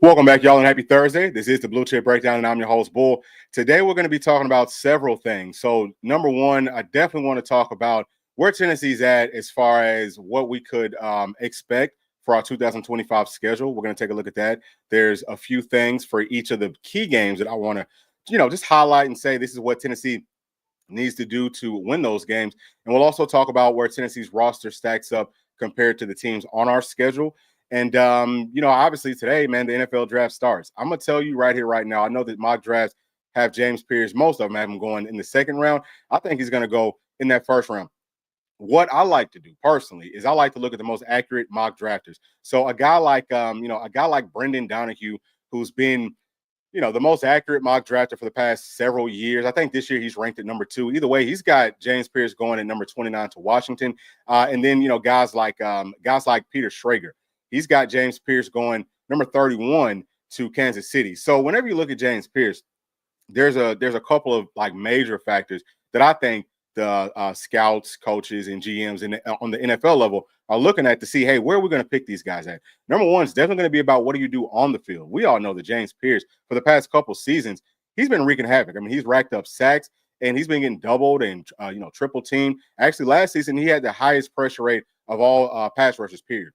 Welcome back, y'all, and happy Thursday. This is the Bluechip Breakdown, and I'm your host, Bull. Today, we're going to be talking about several things. So, number one, I definitely want to talk about where Tennessee's at as far as what we could expect for our 2025 schedule. We're going to take a look at that. There's a few things for each of the key games that I want to, just highlight and say this is what Tennessee needs to do to win those games. And we'll also talk about where Tennessee's roster stacks up compared to the teams on our schedule. And, obviously today, man, the NFL draft starts. I'm going to tell you right here, right now, I know that mock drafts have James Pierce. Most of them have him going in the second round. I think he's going to go in that first round. What I like to do personally is I like to look at the most accurate mock drafters. So a guy like, Brendan Donahue, who's been, the most accurate mock drafter for the past several years. I think this year he's ranked at number 2. Either way, he's got James Pierce going at number 29 to Washington. And then, guys like Peter Schrager. He's got James Pierce going number 31 to Kansas City. So whenever you look at James Pierce, there's a couple of like major factors that I think the scouts, coaches, and GMs on the NFL level are looking at to see, hey, where are we going to pick these guys at? Number one is definitely going to be about what do you do on the field. We all know that James Pierce, for the past couple seasons, he's been wreaking havoc. I mean, he's racked up sacks, and he's been getting doubled and, triple teamed. Actually, last season, he had the highest pressure rate of all pass rushers, period.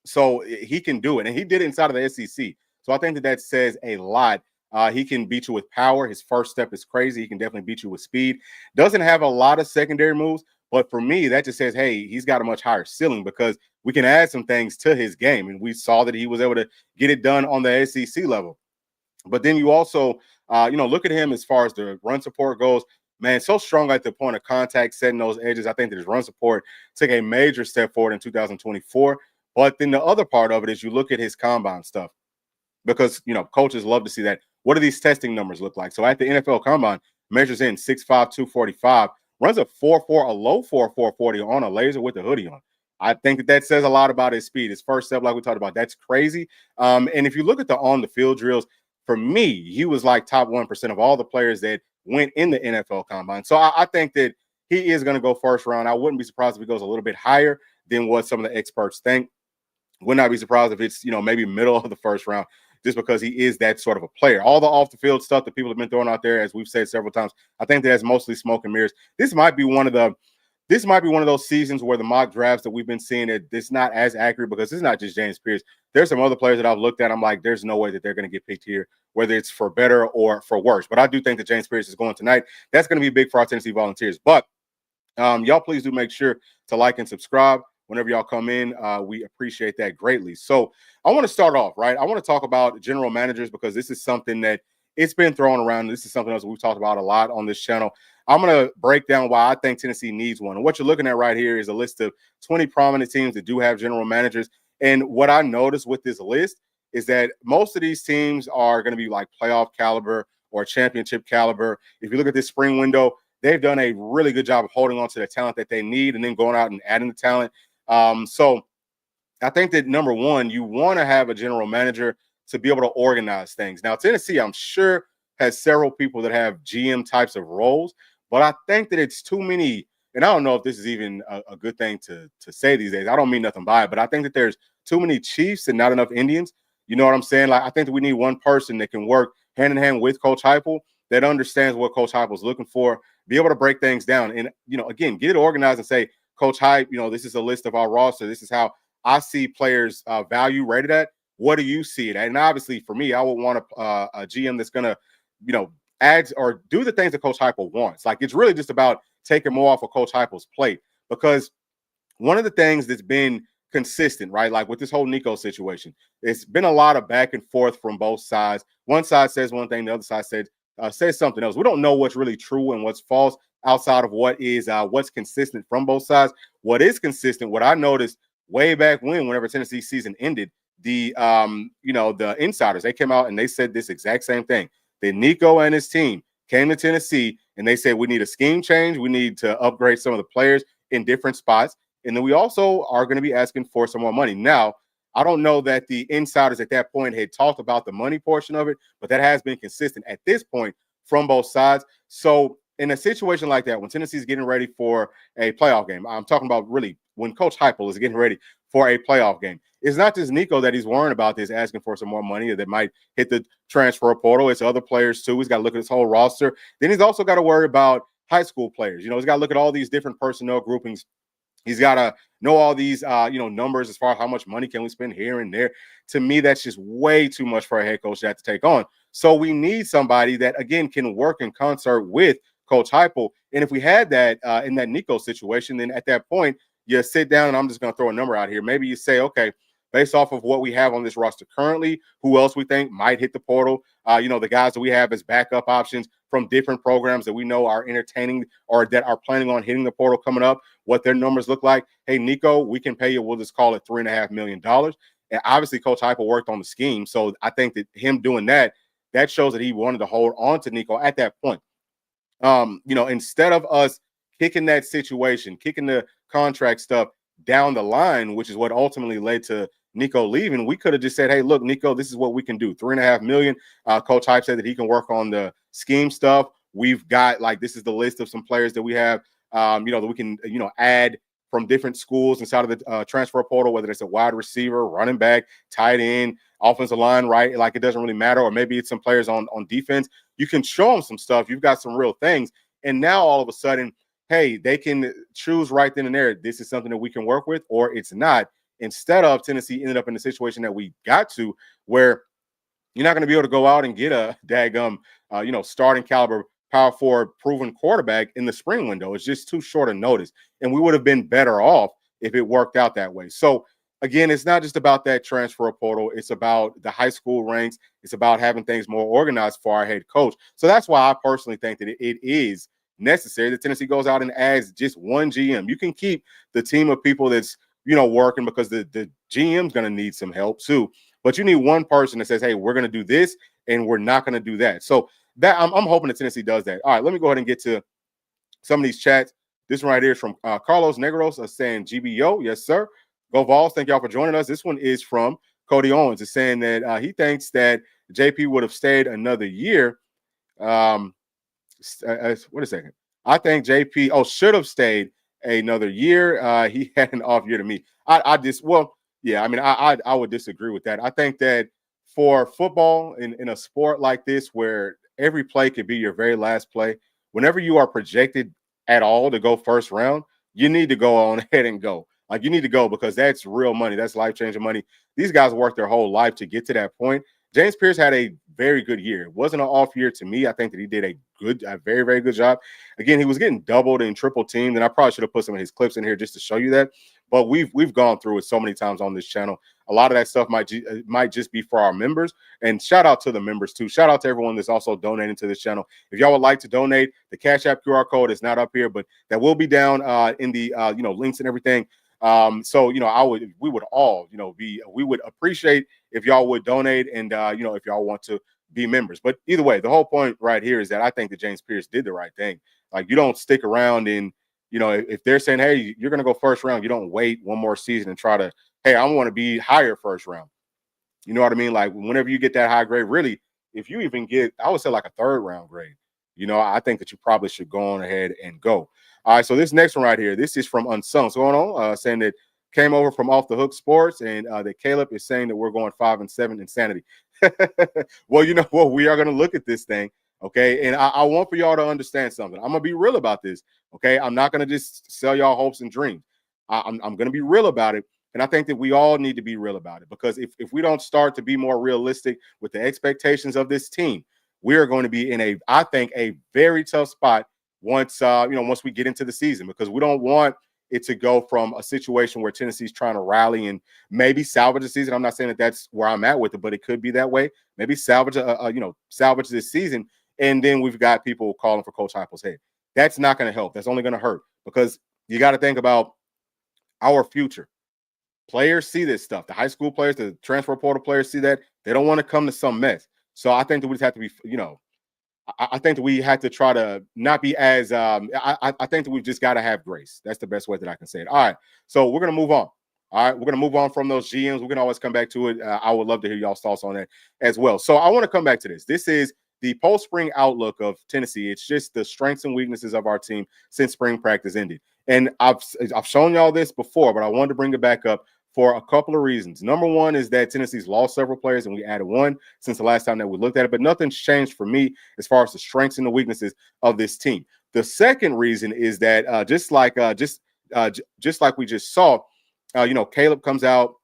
So he can do it, and he did it inside of the SEC. So I think that says a lot. He can beat you with power. His first step is crazy. He can definitely beat you with speed. Doesn't have a lot of secondary moves, but for me, that just says, hey, he's got a much higher ceiling because we can add some things to his game, and we saw that he was able to get it done on the SEC level. But then you also, look at him as far as the run support goes. Man, so strong at the point of contact, setting those edges. I think that his run support took a major step forward in 2024. But then the other part of it is you look at his combine stuff because, coaches love to see that. What do these testing numbers look like? So at the NFL combine, measures in 6'5", 245, runs a 4.4, a low 4.40 on a laser with a hoodie on. I think that says a lot about his speed. His first step, like we talked about, that's crazy. And if you look at the on-the-field drills, for me, he was like top 1% of all the players that went in the NFL combine. So I think that he is going to go first round. I wouldn't be surprised if he goes a little bit higher than what some of the experts think. Would not be surprised if it's, maybe middle of the first round, just because he is that sort of a player. All the off the field stuff that people have been throwing out there, as we've said several times, I think that's mostly smoke and mirrors. This might be one of those seasons where the mock drafts that we've been seeing, it's not as accurate because it's not just James Pierce. There's some other players that I've looked at. I'm like, there's no way that they're going to get picked here, whether it's for better or for worse. But I do think that James Pierce is going tonight. That's going to be big for our Tennessee Volunteers. But y'all please do make sure to like and subscribe. Whenever y'all come in, we appreciate that greatly. So I want to start off, right? I want to talk about general managers because this is something that it's been thrown around. This is something else we've talked about a lot on this channel. I'm going to break down why I think Tennessee needs one. And what you're looking at right here is a list of 20 prominent teams that do have general managers. And what I noticed with this list is that most of these teams are going to be like playoff caliber or championship caliber. If you look at this spring window, they've done a really good job of holding on to the talent that they need and then going out and adding the talent. So I think that number one, you want to have a general manager to be able to organize things. Now, Tennessee, I'm sure, has several people that have GM types of roles, but I think that it's too many. And I don't know if this is even a good thing to say these days. I don't mean nothing by it, but I think that there's too many Chiefs and not enough Indians. You know what I'm saying? Like, I think that we need one person that can work hand in hand with Coach Heupel that understands what Coach Heupel is looking for, be able to break things down and, again, get it organized and say, Coach Hype, this is a list of our roster. This is how I see players' value rated at. What do you see it at? And obviously, for me, I would want a GM that's going to, add or do the things that Coach Heupel wants. Like, it's really just about taking more off of Coach Heupel's plate because one of the things that's been consistent, right, like with this whole Nico situation, it's been a lot of back and forth from both sides. One side says one thing, the other side says something else. We don't know what's really true and what's false outside of what is what's consistent from both sides. What is consistent, what I noticed way back whenever Tennessee season ended, the insiders, they came out and they said this exact same thing. That Nico and his team came to Tennessee and they said we need a scheme change, we need to upgrade some of the players in different spots, and then we also are going to be asking for some more money. Now, I don't know that the insiders at that point had talked about the money portion of it, but that has been consistent at this point from both sides. So in a situation like that, when Tennessee's getting ready for a playoff game, I'm talking about really when Coach Heupel is getting ready for a playoff game, it's not just Nico that he's worrying about this, asking for some more money that might hit the transfer portal. It's other players too. He's got to look at his whole roster. Then he's also got to worry about high school players. He's got to look at all these different personnel groupings. He's got to know all these, numbers as far as how much money can we spend here and there. To me, that's just way too much for a head coach to have to take on. So we need somebody that, again, can work in concert with Coach Heupel. And if we had that in that Nico situation, then at that point, you sit down, and I'm just going to throw a number out here. Maybe you say, okay, based off of what we have on this roster currently, who else we think might hit the portal, the guys that we have as backup options from different programs that we know are entertaining or that are planning on hitting the portal coming up, what their numbers look like. Hey, Nico, we can pay you, we'll just call it $3.5 million. And obviously, Coach Heupel worked on the scheme. So I think that him doing that shows that he wanted to hold on to Nico at that point. Instead of us kicking that situation, kicking the contract stuff down the line, which is what ultimately led to Nico leaving, we could have just said, hey, look, Nico, this is what we can do. $3.5 million. Coach Hype said that he can work on the scheme stuff. We've got, this is the list of some players that we have, that we can, add from different schools inside of the transfer portal, whether it's a wide receiver, running back, tight end, offensive line, right? It doesn't really matter. Or maybe it's some players on defense. You can show them some stuff. You've got some real things. And now all of a sudden, hey, they can choose right then and there. This is something that we can work with, or it's not. Instead of Tennessee ended up in the situation that we got to, where you're not going to be able to go out and get a daggum, starting caliber power forward proven quarterback in the spring window. It's just too short a notice. And we would have been better off if it worked out that way. So again, it's not just about that transfer portal. It's about the high school ranks. It's about having things more organized for our head coach. So that's why I personally think that it is necessary that Tennessee goes out and adds just one GM. You can keep the team of people that's, working, because the GM's going to need some help too. But you need one person that says, hey, we're going to do this and we're not going to do that. So that I'm hoping that Tennessee does that. All right, let me go ahead and get to some of these chats. This one right here is from Carlos Negros saying, GBO, yes, sir. Go Vols. Thank y'all for joining us. This one is from Cody Owens. Is saying that he thinks that JP would have stayed another year. Wait a second. I think JP should have stayed another year. He had an off year to me. I would disagree with that. I think that for football in a sport like this, where every play could be your very last play, whenever you are projected at all to go first round, you need to go on ahead and go. You need to go, because that's real money. That's life-changing money. These guys worked their whole life to get to that point. James Pierce had a very good year. It wasn't an off year to me. I think that he did a very, very good job. Again, he was getting doubled and triple teamed, and I probably should have put some of his clips in here just to show you that. But we've gone through it so many times on this channel. A lot of that stuff might just be for our members. And shout out to the members too. Shout out to everyone that's also donating to this channel. If y'all would like to donate, the Cash App QR code is not up here, but that will be down in the links and everything. We would all, we would appreciate if y'all would donate and, if y'all want to be members. But either way, the whole point right here is that I think that James Pierce did the right thing. You don't stick around and, if they're saying, hey, you're going to go first round, you don't wait one more season and try to, hey, I want to be higher first round. You know what I mean? Whenever you get that high grade, really, if you even get, I would say a third round grade, I think that you probably should go on ahead and go. All right, so this next one right here, this is from Unsung. So going on, saying that came over from Off the Hook Sports, and that Caleb is saying that we're going 5-7 insanity. Well, you know what? We are going to look at this thing, okay? And I want for y'all to understand something. I'm going to be real about this, okay? I'm not going to just sell y'all hopes and dreams. I'm going to be real about it. And I think that we all need to be real about it, because if we don't start to be more realistic with the expectations of this team, we are going to be in I think, a very tough spot once we get into the season, because we don't want it to go from a situation where Tennessee's trying to rally and maybe salvage the season. I'm not saying that that's where I'm at with it, but it could be that way. Maybe salvage salvage this season, and then we've got people calling for Coach Heupel's head. That's not going to help. That's only going to hurt, because you got to think about our future. Players see this stuff. The high school players, the transfer portal players see that. They don't want to come to some mess. So I think that we just have to be, I think that we have to try to not be as, I think that we've just got to have grace. That's the best way that I can say it. All right. So we're going to move on. All right. We're going to move on from those GMs. We can always come back to it. I would love to hear y'all's thoughts on that as well. So I want to come back to this. This is the post-spring outlook of Tennessee. It's just the strengths and weaknesses of our team since spring practice ended. And I've shown y'all this before, but I wanted to bring it back up for a couple of reasons. Number one is that Tennessee's lost several players, and we added one since the last time that we looked at it. But nothing's changed for me as far as the strengths and the weaknesses of this team. The second reason is that just like we just saw, Caleb comes out,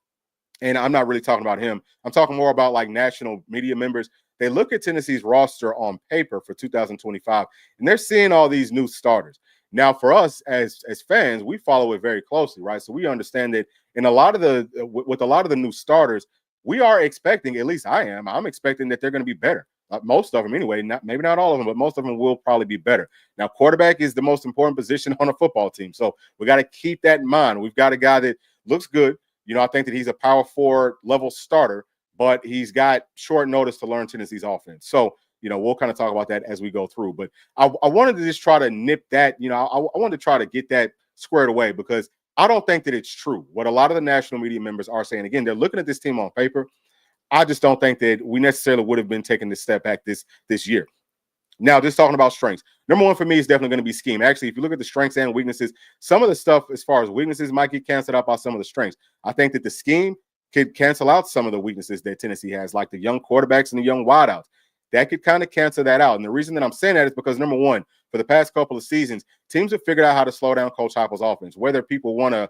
and I'm not really talking about him. I'm talking more about like national media members. They look at Tennessee's roster on paper for 2025, and they're seeing all these new starters. Now, for us as fans, we follow it very closely, right? So we understand that in a lot of with a lot of the new starters, we are expecting, at least I'm expecting that they're going to be better. Most of them anyway, maybe not all of them, but most of them will probably be better. Now, quarterback is the most important position on a football team. So we got to keep that in mind. We've got a guy that looks good. I think that he's a power forward level starter, but he's got short notice to learn Tennessee's offense. So, we'll kind of talk about that as we go through. But I wanted to just try to nip that, I wanted to try to get that squared away because I don't think that it's true. What a lot of the national media members are saying, again, they're looking at this team on paper. I just don't think that we necessarily would have been taking this step back this year. Now, just talking about strengths. Number one for me is definitely going to be scheme. Actually, if you look at the strengths and weaknesses, some of the stuff as far as weaknesses might get canceled out by some of the strengths. I think that the scheme could cancel out some of the weaknesses that Tennessee has, like the young quarterbacks and the young wideouts. That could kind of cancel that out. And the reason that I'm saying that is because, number one, for the past couple of seasons, teams have figured out how to slow down Coach Heupel's offense. Whether people want to,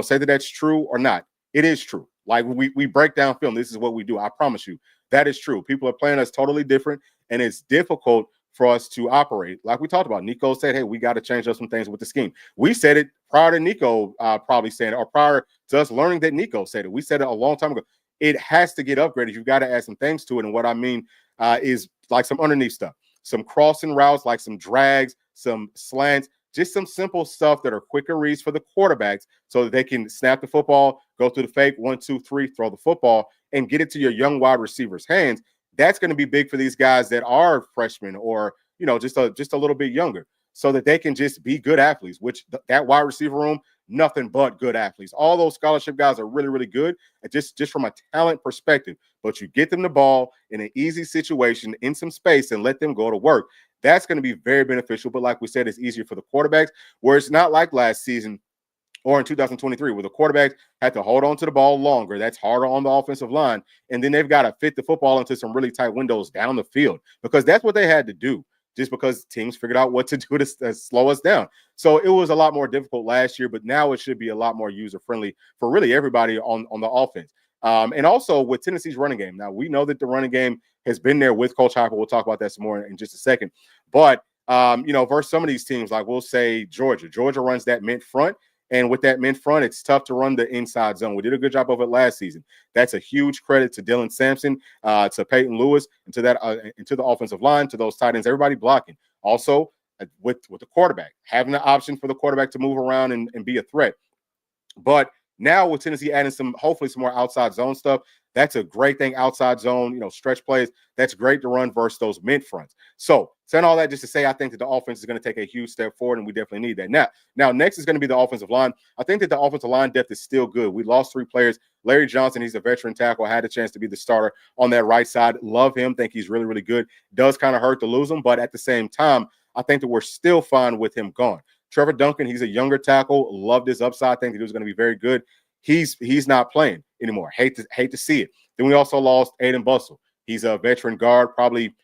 say that that's true or not, it is true. Like we break down film. This is what we do. I promise you that is true. People are playing us totally different, and it's difficult for us to operate. Like we talked about, Nico said, hey, we got to change up some things with the scheme. We said it prior to Nico probably saying it, or prior to us learning that Nico said it. We said it a long time ago. It has to get upgraded. You've got to add some things to it. And what I mean is like some underneath stuff, some crossing routes, like some drags, some slants, just some simple stuff that are quicker reads for the quarterbacks so that they can snap the football, go through the fake, 1, 2, 3, throw the football, and get it to your young wide receivers' hands. That's going to be big for these guys that are freshmen or, just a little bit younger so that they can just be good athletes, which that wide receiver room, nothing but good athletes. All those scholarship guys are really, really good just from a talent perspective. But you get them the ball in an easy situation in some space and let them go to work. That's going to be very beneficial. But like we said, it's easier for the quarterbacks, where it's not like last season or in 2023, where the quarterbacks had to hold on to the ball longer. That's harder on the offensive line. And then they've got to fit the football into some really tight windows down the field because that's what they had to do, just because teams figured out what to do to slow us down. So it was a lot more difficult last year, but now it should be a lot more user-friendly for really everybody on the offense. And also with Tennessee's running game. Now, we know that the running game has been there with Coach Heupel. We'll talk about that some more in just a second. But, versus some of these teams, like we'll say Georgia. Georgia runs that mint front. And with that mint front, it's tough to run the inside zone. We did a good job of it last season. That's a huge credit to Dylan Sampson, to Peyton Lewis, and to the offensive line, to those tight ends, everybody blocking. Also, with the quarterback, having the option for the quarterback to move around and be a threat. But now with Tennessee adding hopefully some more outside zone stuff, that's a great thing. Outside zone, stretch plays, that's great to run versus those mid fronts. So saying all that just to say, I think that the offense is going to take a huge step forward, and we definitely need that. Now next is going to be the offensive line. I think that the offensive line depth is still good. We lost 3 players. Larry Johnson, he's a veteran tackle, had a chance to be the starter on that right side. Love him. Think he's really, really good. Does kind of hurt to lose him, but at the same time, I think that we're still fine with him gone. Trevor Duncan, he's a younger tackle. Loved his upside. Think that he was going to be very good. He's not playing anymore. Hate to see it. Then we also lost Aiden Bustle. He's a veteran guard, probably,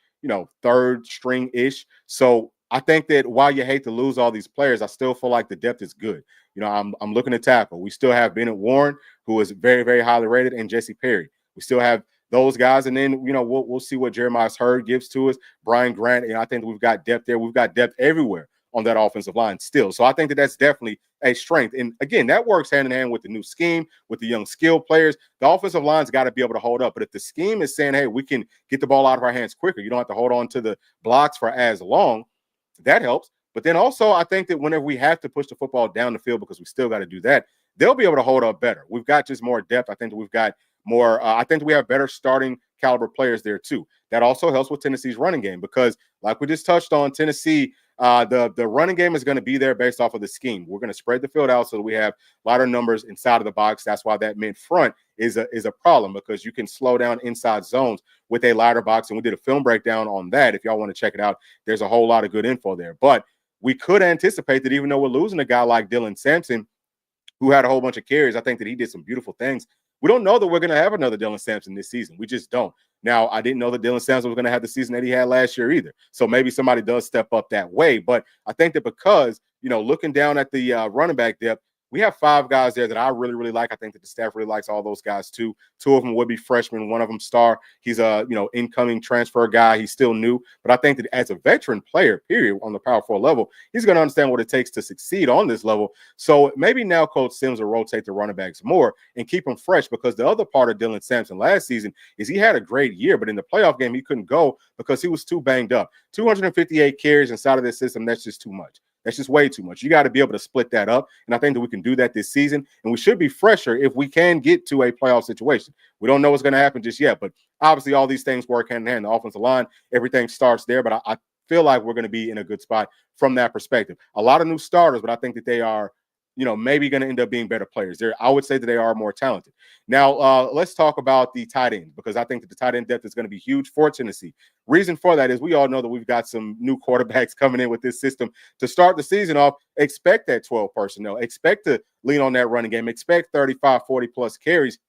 third string-ish. So I think that while you hate to lose all these players, I still feel like the depth is good. I'm looking to tackle. We still have Bennett Warren, who is very, very highly rated, and Jesse Perry. We still have those guys. And then, we'll see what Jeremiah Hurd gives to us. Brian Grant, and I think we've got depth there. We've got depth everywhere on that offensive line still. So I think that that's definitely a strength. And again, that works hand in hand with the new scheme, with the young skilled players. The offensive line's got to be able to hold up. But if the scheme is saying, hey, we can get the ball out of our hands quicker, you don't have to hold on to the blocks for as long, that helps. But then also, I think that whenever we have to push the football down the field, because we still got to do that, they'll be able to hold up better. We've got just more depth. I think that we've got more, I think that we have better starting caliber players there too. That also helps with Tennessee's running game because, like we just touched on, Tennessee, the running game is going to be there based off of the scheme. We're going to spread the field out so that we have lighter numbers inside of the box. That's why that mid front is a problem, because you can slow down inside zones with a lighter box. And we did a film breakdown on that. If y'all want to check it out, there's a whole lot of good info there. But we could anticipate that even though we're losing a guy like Dylan Sampson, who had a whole bunch of carries. I think that he did some beautiful things. We don't know that we're going to have another Dylan Sampson this season. We just don't. Now, I didn't know that Dylan Sampson was going to have the season that he had last year either. So maybe somebody does step up that way. But I think that because, looking down at the running back depth, we have 5 guys there that I really, really like. I think that the staff really likes all those guys too. 2 of them would be freshmen. One of them star. He's a, incoming transfer guy. He's still new. But I think that as a veteran player, period, on the Power 4 level, he's going to understand what it takes to succeed on this level. So maybe now Coach Sims will rotate the running backs more and keep them fresh, because the other part of Dylan Sampson last season is he had a great year, but in the playoff game, he couldn't go because he was too banged up. 258 carries inside of this system, that's just too much. That's just way too much. You got to be able to split that up. And I think that we can do that this season. And we should be fresher if we can get to a playoff situation. We don't know what's going to happen just yet. But obviously, all these things work hand in hand. The offensive line, everything starts there. But I feel like we're going to be in a good spot from that perspective. A lot of new starters, but I think that they are, maybe going to end up being better players. I would say that they are more talented. Now, let's talk about the tight ends, because I think that the tight end depth is going to be huge for Tennessee. Reason for that is we all know that we've got some new quarterbacks coming in with this system. To start the season off, expect that 12 personnel. Expect to lean on that running game. Expect 35, 40-plus carries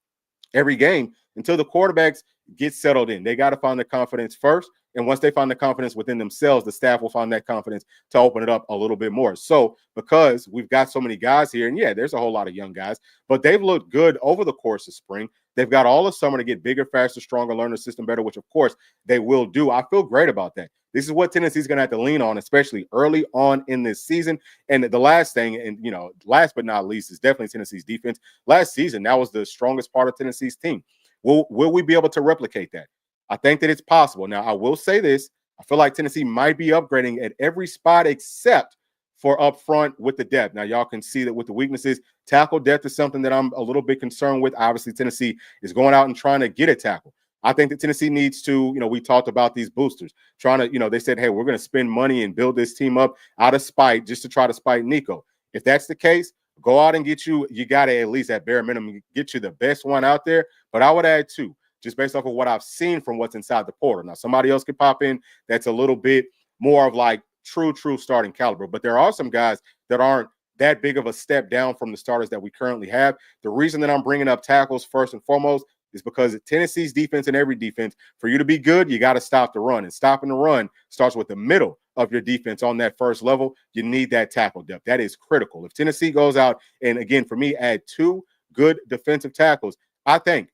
every game until the quarterbacks get settled in. They got to find the confidence first. And once they find the confidence within themselves, the staff will find that confidence to open it up a little bit more. So because we've got so many guys here, and yeah, there's a whole lot of young guys, but they've looked good over the course of spring. They've got all of summer to get bigger, faster, stronger, learn the system better, which of course they will do. I feel great about that. This is what Tennessee's going to have to lean on, especially early on in this season. And the last thing, and last but not least, is definitely Tennessee's defense. Last season, that was the strongest part of Tennessee's team. Will we be able to replicate that? I think that it's possible. Now, I will say this. I feel like Tennessee might be upgrading at every spot except for up front with the depth. Now, y'all can see that with the weaknesses, tackle depth is something that I'm a little bit concerned with. Obviously, Tennessee is going out and trying to get a tackle. I think that Tennessee needs to, we talked about these boosters, trying to, they said, hey, we're going to spend money and build this team up out of spite just to try to spite Nico. If that's the case, go out and get you got to at least at bare minimum get you the best one out there. But I would add 2. Just based off of what I've seen from what's inside the portal. Now, somebody else could pop in that's a little bit more of like true starting caliber. But there are some guys that aren't that big of a step down from the starters that we currently have. The reason that I'm bringing up tackles first and foremost is because Tennessee's defense and every defense, for you to be good, you got to stop the run. And stopping the run starts with the middle of your defense on that first level. You need that tackle depth. That is critical. If Tennessee goes out and, again, for me, add 2 good defensive tackles, I think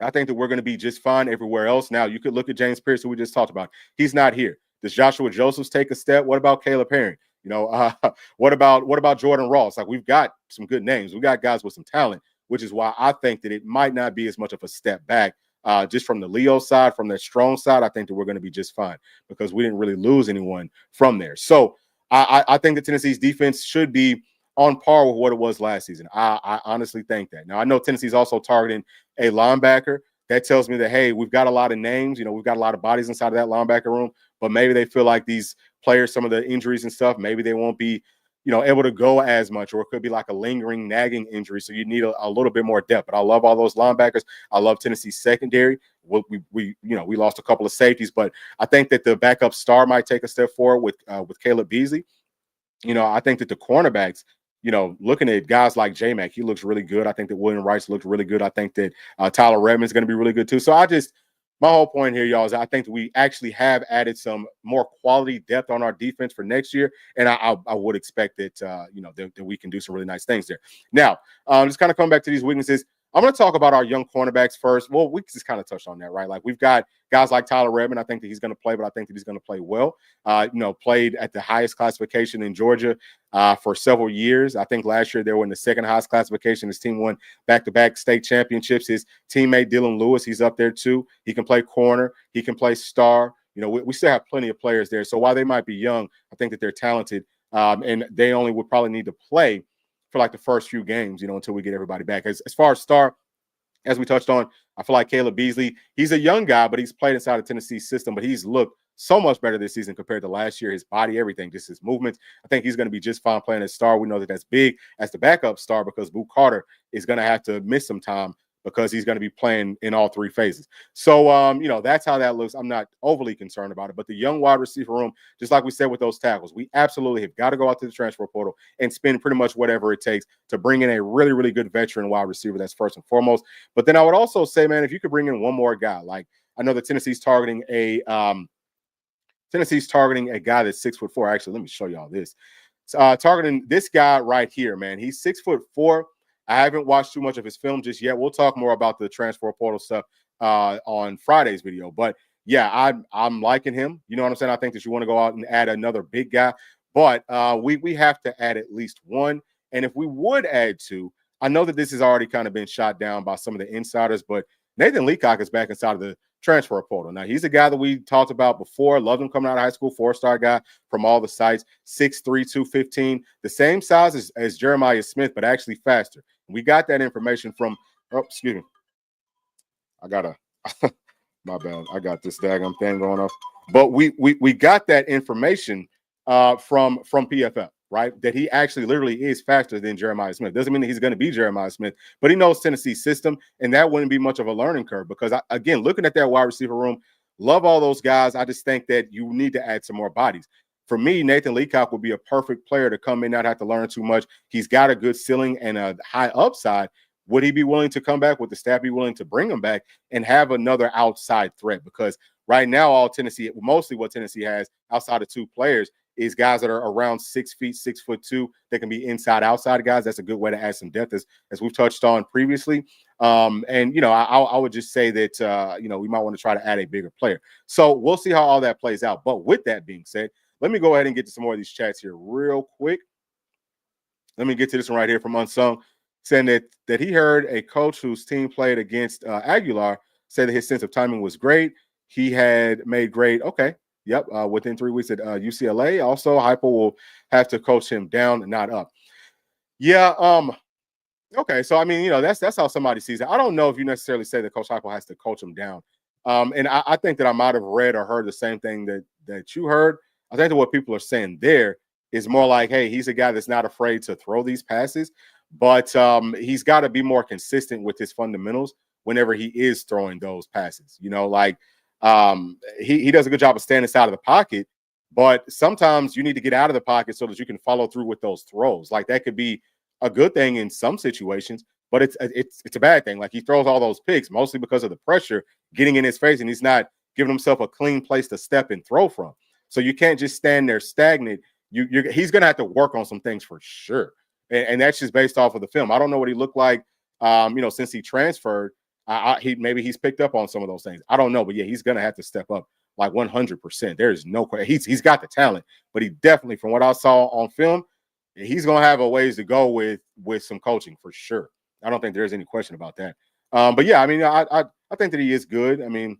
that we're going to be just fine everywhere else. Now, you could look at James Pierce, who we just talked about. He's not here. Does Joshua Josephs take a step? What about Caleb Herring? What about Jordan Ross? Like, we've got some good names. We got guys with some talent, which is why I think that it might not be as much of a step back. Just from the Leo side, from that strong side, I think that we're going to be just fine because we didn't really lose anyone from there. So I think that Tennessee's defense should be on par with what it was last season. I honestly think that. Now, I know Tennessee's also targeting a linebacker. That tells me that, hey, we've got a lot of names. We've got a lot of bodies inside of that linebacker room, but maybe they feel like these players, some of the injuries and stuff, maybe they won't be, able to go as much, or it could be like a lingering, nagging injury. So you need a little bit more depth. But I love all those linebackers. I love Tennessee's secondary. We lost a couple of safeties, but I think that the backup star might take a step forward with Caleb Beasley. I think that the cornerbacks, looking at guys like J-Mac, he looks really good. I think that William Rice looked really good. I think that Tyler Redmond's going to be really good too. So my whole point here, y'all, is I think that we actually have added some more quality depth on our defense for next year. And I would expect that, that we can do some really nice things there. Now, just kind of coming back to these weaknesses, I'm going to talk about our young cornerbacks first. Well, we just kind of touched on that, right? Like, we've got guys like Tyler Redmond. I think that he's going to play, but I think that he's going to play well. Played at the highest classification in Georgia for several years. I think last year they were in the second highest classification. His team won back-to-back state championships. His teammate Dylan Lewis, he's up there too. He can play corner. He can play star. We still have plenty of players there. So while they might be young, I think that they're talented, and they only would probably need to play for like the first few games, until we get everybody back. As far as star, as we touched on, I feel like Caleb Beasley, he's a young guy, but he's played inside of Tennessee's system, but he's looked so much better this season compared to last year. His body, everything, just his movements. I think he's going to be just fine playing as star. We know that that's big as the backup star because Boo Carter is going to have to miss some time because he's going to be playing in all three phases. So, that's how that looks. I'm not overly concerned about it. But the young wide receiver room, just like we said with those tackles, we absolutely have got to go out to the transfer portal and spend pretty much whatever it takes to bring in a really, really good veteran wide receiver. That's first and foremost. But then I would also say, man, if you could bring in one more guy, like I know that Tennessee's targeting a guy that's 6'4". Actually, let me show y'all this. Targeting this guy right here, man. He's 6'4". I haven't watched too much of his film just yet. We'll talk more about the transfer portal stuff on Friday's video. But yeah, I'm liking him. You know what I'm saying? I think that you want to go out and add another big guy, but we have to add at least one. And if we would add two, I know that this has already kind of been shot down by some of the insiders, but Nathan Leacock is back inside of the transfer portal. Now, he's a guy that we talked about before. Loved him coming out of high school, 4-star guy from all the sites, 6'3", 215, the same size as Jeremiah Smith, but actually faster. We got that information from, excuse me. I got my bad. I got this daggum thing going off. But we got that information from PFF, right? That he actually literally is faster than Jeremiah Smith. Doesn't mean that he's going to be Jeremiah Smith, but he knows Tennessee's system, and that wouldn't be much of a learning curve because, again, looking at that wide receiver room, love all those guys. I just think that you need to add some more bodies. For me, Nathan Leacock would be a perfect player to come in, not have to learn too much. He's got a good ceiling and a high upside. Would he be willing to come back? Would the staff be willing to bring him back and have another outside threat? Because right now, mostly what Tennessee has outside of two players is guys that are around 6 feet, 6'2", that can be inside, outside guys. That's a good way to add some depth, as we've touched on previously. I would just say that, we might want to try to add a bigger player. So we'll see how all that plays out. But with that being said, let me go ahead and get to some more of these chats here real quick. Let me get to this one right here from Unsung, saying that he heard a coach whose team played against Aguilar say that his sense of timing was great. He had made grade. Okay. Yep. Within 3 weeks at UCLA. Also, Hypo will have to coach him down, not up. Yeah. Okay. So, I mean, that's how somebody sees it. I don't know if you necessarily say that Coach Hypo has to coach him down. And I think that I might have read or heard the same thing that you heard. I think that what people are saying there is more like, hey, he's a guy that's not afraid to throw these passes, but he's got to be more consistent with his fundamentals whenever he is throwing those passes. He does a good job of staying inside of the pocket, but sometimes you need to get out of the pocket so that you can follow through with those throws. Like that could be a good thing in some situations, but it's a bad thing. Like he throws all those picks mostly because of the pressure getting in his face, and he's not giving himself a clean place to step and throw from. So you can't just stand there stagnant. He's going to have to work on some things for sure. And that's just based off of the film. I don't know what he looked like, since he transferred. Maybe he's picked up on some of those things. I don't know. But, yeah, he's going to have to step up like 100%. There is no question. He's got the talent. But he definitely, from what I saw on film, he's going to have a ways to go with some coaching for sure. I don't think there's any question about that. But, yeah, I mean, I think that he is good. I mean,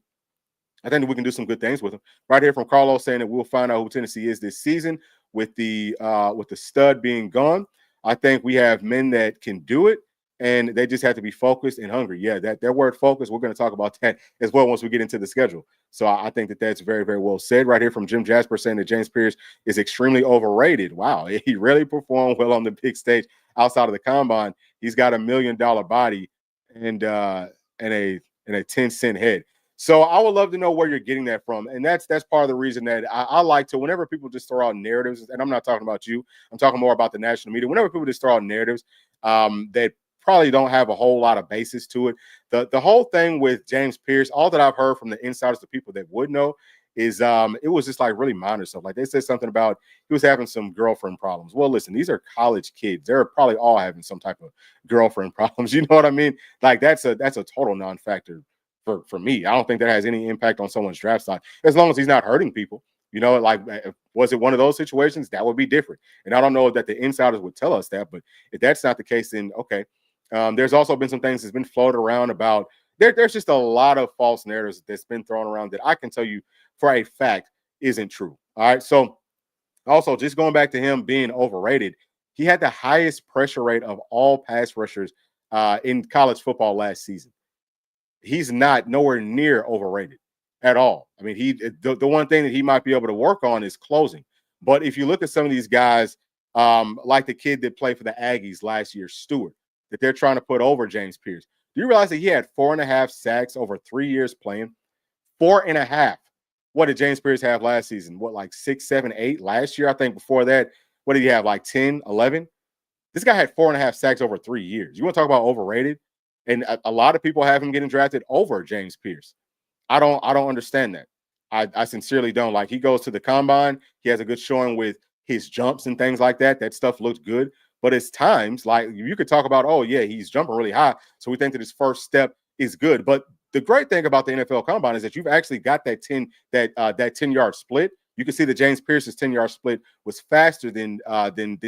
I think that we can do some good things with him. Right here from Carlos saying that we'll find out who Tennessee is this season with the stud being gone. I think we have men that can do it, and they just have to be focused and hungry. Yeah, that word focus, we're going to talk about that as well once we get into the schedule. So I think that that's very, very well said. Right here from Jim Jasper saying that James Pierce is extremely overrated. Wow, he really performed well on the big stage outside of the combine. He's got $1 million body and a 10-cent head. So I would love to know where you're getting that from. And that's part of the reason that I like to, whenever people just throw out narratives, and I'm not talking about you, I'm talking more about the national media. Whenever people just throw out narratives that probably don't have a whole lot of basis to it. The whole thing with James Pierce, all that I've heard from the insiders, the people that would know, is it was just like really minor stuff. Like they said something about he was having some girlfriend problems. Well, listen, these are college kids. They're probably all having some type of girlfriend problems. You know what I mean? Like that's a total non-factor for me. I don't think that has any impact on someone's draft stock as long as he's not hurting people. You know, like was it one of those situations? That would be different. And I don't know that the insiders would tell us that, but if that's not the case, then okay. There's also been some things that's been floated around about there's just a lot of false narratives that's been thrown around that I can tell you for a fact isn't true. All right. So also just going back to him being overrated, he had the highest pressure rate of all pass rushers in college football last season. He's not nowhere near overrated at all. I mean, the one thing that he might be able to work on is closing. But if you look at some of these guys, like the kid that played for the Aggies last year, Stewart, that they're trying to put over James Pierce, Do you realize that he had 4.5 sacks over 3 years playing? 4.5. What did James Pierce have last season? What, like 6, 7, 8 last year? I think before that, what did he have? Like 10, 11? This guy had 4.5 sacks over 3 years. You want to talk about overrated? And a lot of people have him getting drafted over James Pierce. I don't understand that. I sincerely don't. Like, he goes to the combine, he has a good showing with his jumps and things like that. That stuff looks good. But it's times like you could talk about, oh yeah, he's jumping really high. So we think that his first step is good. But the great thing about the NFL combine is that you've actually got that 10-yard split. You can see that James Pierce's 10-yard split was faster than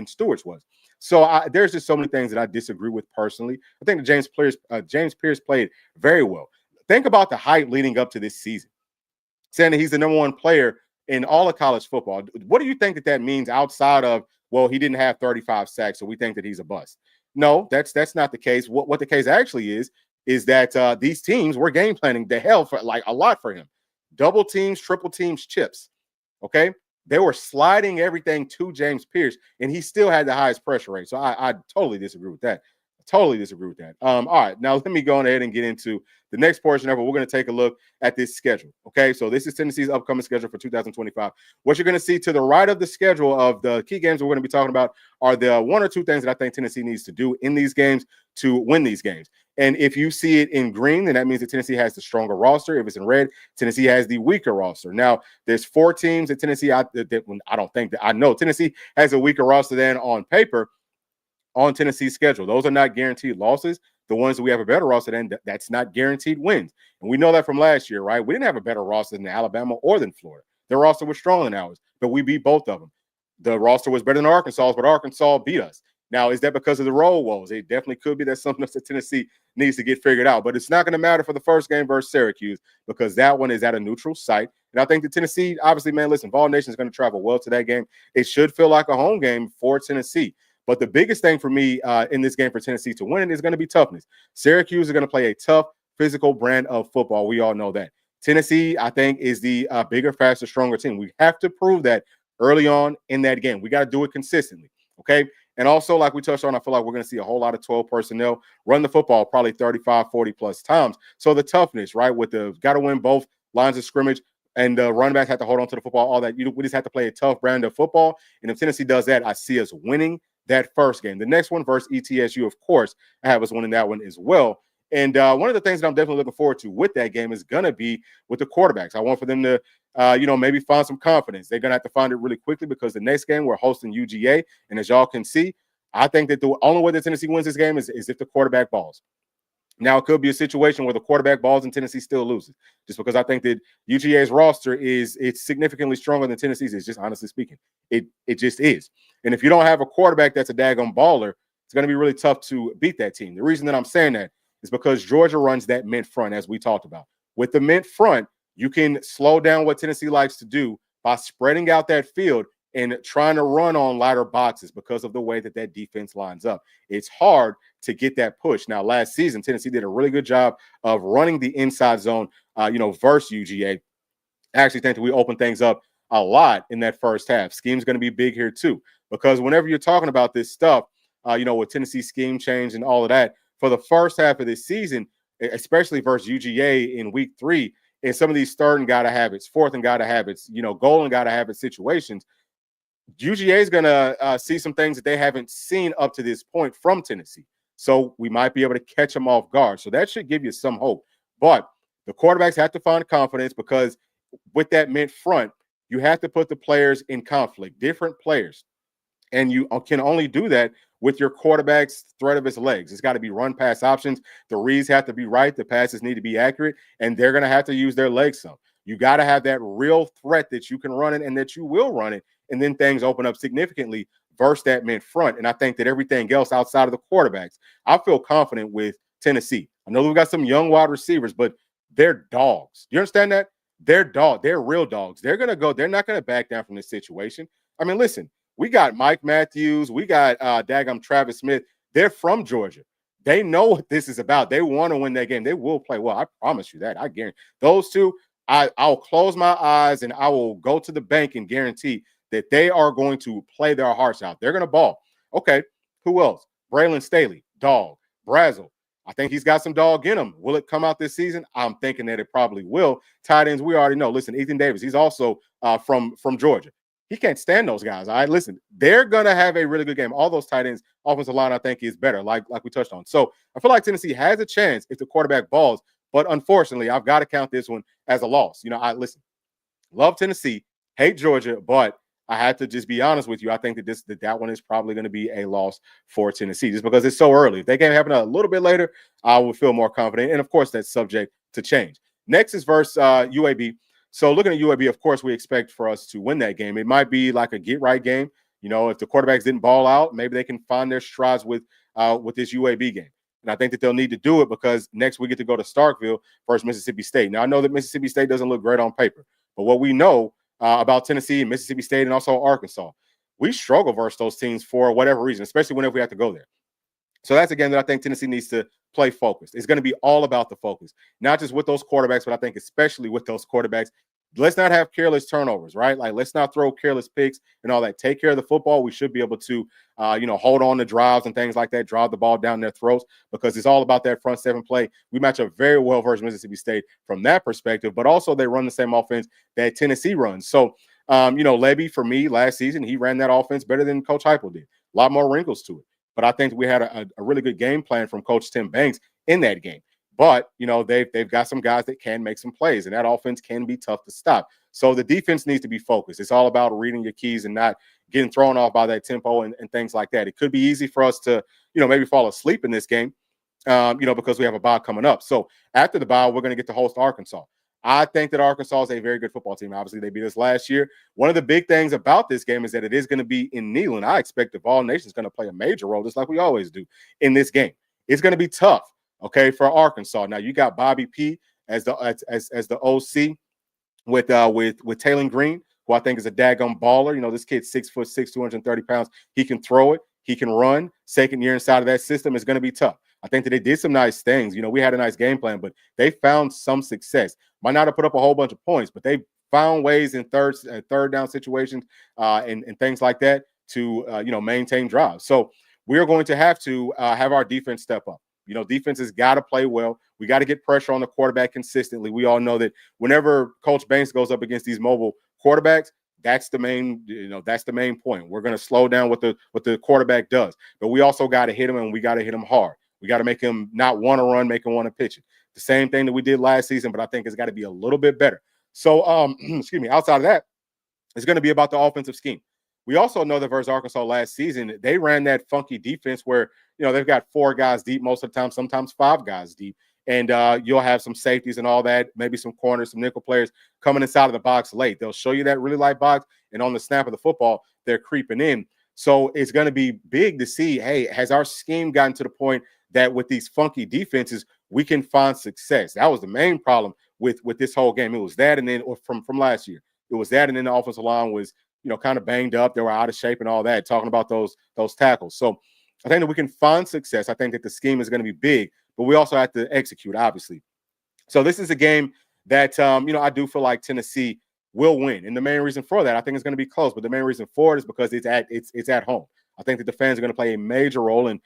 Stewart's was. So there's just so many things that I disagree with personally. I think that James Pierce played very well. Think about the hype leading up to this season, saying that he's the number one player in all of college football. What do you think that means outside of, well, he didn't have 35 sacks, so we think that he's a bust? No, that's not the case. What the case actually is that these teams were game planning the hell for like a lot for him. Double teams, triple teams, chips. Okay. They were sliding everything to James Pierce, and he still had the highest pressure rate. So I totally disagree with that. Totally disagree with that. All right, now let me go ahead and get into the next portion of it. We're going to take a look at this schedule. Okay, so this is Tennessee's upcoming schedule for 2025. What you're going to see to the right of the schedule of the key games we're going to be talking about are the one or two things that I think Tennessee needs to do in these games to win these games. And if you see it in green, then that means that Tennessee has the stronger roster. If it's in red, Tennessee has the weaker roster. Now, there's 4 teams at Tennessee. I know Tennessee has a weaker roster than on paper on Tennessee's schedule. Those are not guaranteed losses. The ones that we have a better roster than, that's not guaranteed wins. And we know that from last year, right? We didn't have a better roster than Alabama or than Florida. Their roster was stronger than ours, but we beat both of them. The roster was better than Arkansas's, but Arkansas beat us. Now, is that because of the road woes? It definitely could be. That's something that Tennessee needs to get figured out. But it's not going to matter for the first game versus Syracuse because that one is at a neutral site. And I think that Tennessee, obviously, man, listen, Vol Nation is going to travel well to that game. It should feel like a home game for Tennessee. But the biggest thing for me in this game for Tennessee to win is going to be toughness. Syracuse is going to play a tough, physical brand of football. We all know that. Tennessee, I think, is the bigger, faster, stronger team. We have to prove that early on in that game. We got to do it consistently, okay? And also, like we touched on, I feel like we're going to see a whole lot of 12 personnel run the football probably 35, 40-plus times. So the toughness, right, with the got to win both lines of scrimmage, and the running back have to hold on to the football, all that. We just have to play a tough brand of football. And if Tennessee does that, I see us winning that first game. The next one versus ETSU, of course, I have us winning that one as well. And one of the things that I'm definitely looking forward to with that game is going to be with the quarterbacks. I want for them to, maybe find some confidence. They're going to have to find it really quickly because the next game we're hosting UGA. And as y'all can see, I think that the only way that Tennessee wins this game is if the quarterback balls. Now, it could be a situation where the quarterback balls and Tennessee still loses, just because I think that UGA's roster it's significantly stronger than Tennessee's. It's just honestly speaking, it just is. And if you don't have a quarterback that's a daggone baller, it's going to be really tough to beat that team. The reason that I'm saying that is because Georgia runs that mint front, as we talked about. With the mint front, you can slow down what Tennessee likes to do by spreading out that field and trying to run on lighter boxes because of the way that defense lines up. It's hard to get that push. Now, last season, Tennessee did a really good job of running the inside zone, versus UGA. I actually think that we opened things up a lot in that first half. Scheme's going to be big here too, because whenever you're talking about this stuff, with Tennessee scheme change and all of that, for the first half of this season, especially versus UGA in week 3, and some of these third and gotta habits, fourth and gotta habits, goal and gotta habit situations, UGA is going to see some things that they haven't seen up to this point from Tennessee. So we might be able to catch them off guard. So that should give you some hope. But the quarterbacks have to find confidence because with that mid front, you have to put the players in conflict, different players. And you can only do that with your quarterback's threat of his legs. It's got to be run-pass options. The reads have to be right. The passes need to be accurate. And they're going to have to use their legs some. You got to have that real threat that you can run it and that you will run it. And then things open up significantly versus that mid front. And I think that everything else outside of the quarterbacks, I feel confident with Tennessee. I know we've got some young wide receivers, but they're dogs. You understand that? They're dogs. They're real dogs. They're going to go. They're not going to back down from this situation. I mean, listen, we got Mike Matthews. We got Travis Smith. They're from Georgia. They know what this is about. They want to win that game. They will play well. I promise you that. I guarantee. Those two, I'll close my eyes and I will go to the bank and guarantee that they are going to play their hearts out. They're going to ball. Okay, who else? Braylon Staley, dog. Brazel, I think he's got some dog in him. Will it come out this season? I'm thinking that it probably will. Tight ends, we already know. Listen, Ethan Davis, he's also from Georgia. He can't stand those guys. All right, listen, they're gonna have a really good game. All those tight ends, offensive line, I think is better, like we touched on. So I feel like Tennessee has a chance if the quarterback balls, but unfortunately, I've got to count this one as a loss. I listen, love Tennessee, hate Georgia, but I have to just be honest with you. I think that one is probably going to be a loss for Tennessee just because it's so early. If they can happen a little bit later, I would feel more confident. And of course, that's subject to change. Next is versus UAB. So looking at UAB, of course, we expect for us to win that game. It might be like a get right game. If the quarterbacks didn't ball out, maybe they can find their strides with this UAB game. And I think that they'll need to do it because next we get to go to Starkville versus Mississippi State. Now, I know that Mississippi State doesn't look great on paper, but what we know about Tennessee and Mississippi State and also Arkansas, we struggle versus those teams for whatever reason, especially whenever we have to go there. So that's a game that I think Tennessee needs to play focused. It's going to be all about the focus, not just with those quarterbacks, but I think especially with those quarterbacks. Let's not have careless turnovers, right? Like, let's not throw careless picks and all that. Take care of the football. We should be able to, hold on to drives and things like that, drive the ball down their throats because it's all about that front seven play. We match up very well versus Mississippi State from that perspective, but also they run the same offense that Tennessee runs. So, Levy, for me, last season, he ran that offense better than Coach Heupel did. A lot more wrinkles to it. But I think we had a really good game plan from Coach Tim Banks in that game. But, they've got some guys that can make some plays, and that offense can be tough to stop. So the defense needs to be focused. It's all about reading your keys and not getting thrown off by that tempo and things like that. It could be easy for us to, maybe fall asleep in this game, because we have a bye coming up. So after the bye, we're going to get to host Arkansas. I think that Arkansas is a very good football team. Obviously, they beat us last year. One of the big things about this game is that it is going to be in Neyland. I expect the Vol Nation is going to play a major role, just like we always do in this game. It's going to be tough. Okay, for Arkansas. Now you got Bobby P as the OC with Taylon Green, who I think is a daggum baller. This kid's 6'6", 230 pounds. He can throw it. He can run. Second year inside of that system is going to be tough. I think that they did some nice things. We had a nice game plan, but they found some success. Might not have put up a whole bunch of points, but they found ways in third down situations and things like that to maintain drives. So we are going to have to have our defense step up. Defense has got to play well. We got to get pressure on the quarterback consistently. We all know that whenever Coach Banks goes up against these mobile quarterbacks, that's the main point. We're going to slow down what the quarterback does, but we also got to hit him, and we got to hit him hard. We got to make him not want to run, make him want to pitch it. The same thing that we did last season, but I think it's got to be a little bit better. So, excuse me. Outside of that, it's going to be about the offensive scheme. We also know that versus Arkansas last season, they ran that funky defense where, they've got 4 guys deep most of the time, sometimes 5 guys deep. And you'll have some safeties and all that, maybe some corners, some nickel players coming inside of the box late. They'll show you that really light box, and on the snap of the football, they're creeping in. So it's going to be big to see, hey, has our scheme gotten to the point that with these funky defenses, we can find success? That was the main problem with this whole game. It was that, and then from last year, it was that, and then the offensive line was, kind of banged up. They were out of shape and all that, talking about those tackles. So I think that we can find success. I think that the scheme is going to be big, but we also have to execute, obviously. So this is a game that, I do feel like Tennessee will win. And the main reason for that, I think it's going to be close, but the main reason for it is because it's at home. I think that the fans are going to play a major role. And,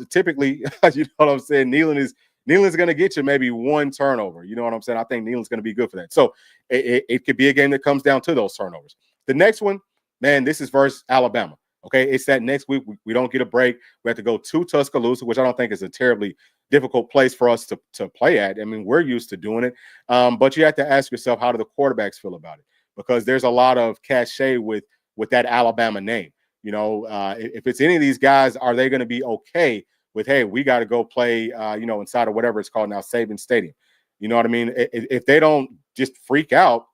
typically, you know what I'm saying, Neyland's going to get you maybe 1 turnover. You know what I'm saying? I think Neyland's going to be good for that. So it could be a game that comes down to those turnovers. The next one, man, this is versus Alabama. Okay, it's that next week. We don't get a break. We have to go to Tuscaloosa, which I don't think is a terribly difficult place for us to play at. I mean, we're used to doing it. But you have to ask yourself, how do the quarterbacks feel about it? Because there's a lot of cachet with that Alabama name. If it's any of these guys, are they going to be okay with, hey, we got to go play, inside of whatever it's called now, Saban Stadium? You know what I mean? If they don't just freak out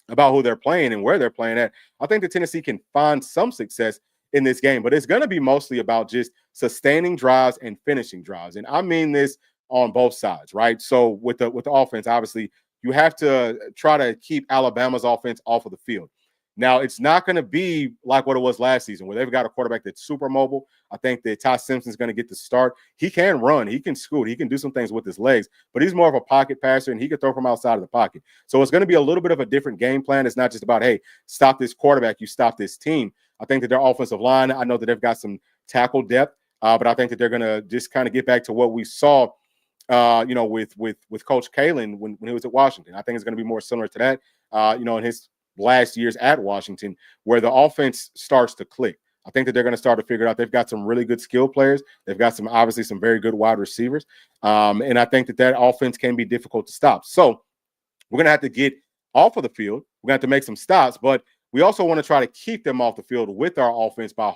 about who they're playing and where they're playing at, I think that Tennessee can find some success in this game, but it's going to be mostly about just sustaining drives and finishing drives. And I mean this on both sides, right? So with the offense, obviously, you have to try to keep Alabama's offense off of the field. Now, it's not going to be like what it was last season, where they've got a quarterback that's super mobile. I think that Ty Simpson's going to get the start. He can run. He can scoot. He can do some things with his legs, but he's more of a pocket passer, and he can throw from outside of the pocket. So it's going to be a little bit of a different game plan. It's not just about, hey, stop this quarterback, you stop this team. I think that their offensive line, I know that they've got some tackle depth, but I think that they're going to just kind of get back to what we saw with Coach Kalen when he was at Washington. I think it's going to be more similar to that, in his last years at Washington, where the offense starts to click. I think that they're going to start to figure it out. They've got some really good skill players. They've got obviously some very good wide receivers. And I think that offense can be difficult to stop. So we're going to have to get off of the field. We're going to have to make some stops, but we also want to try to keep them off the field with our offense by,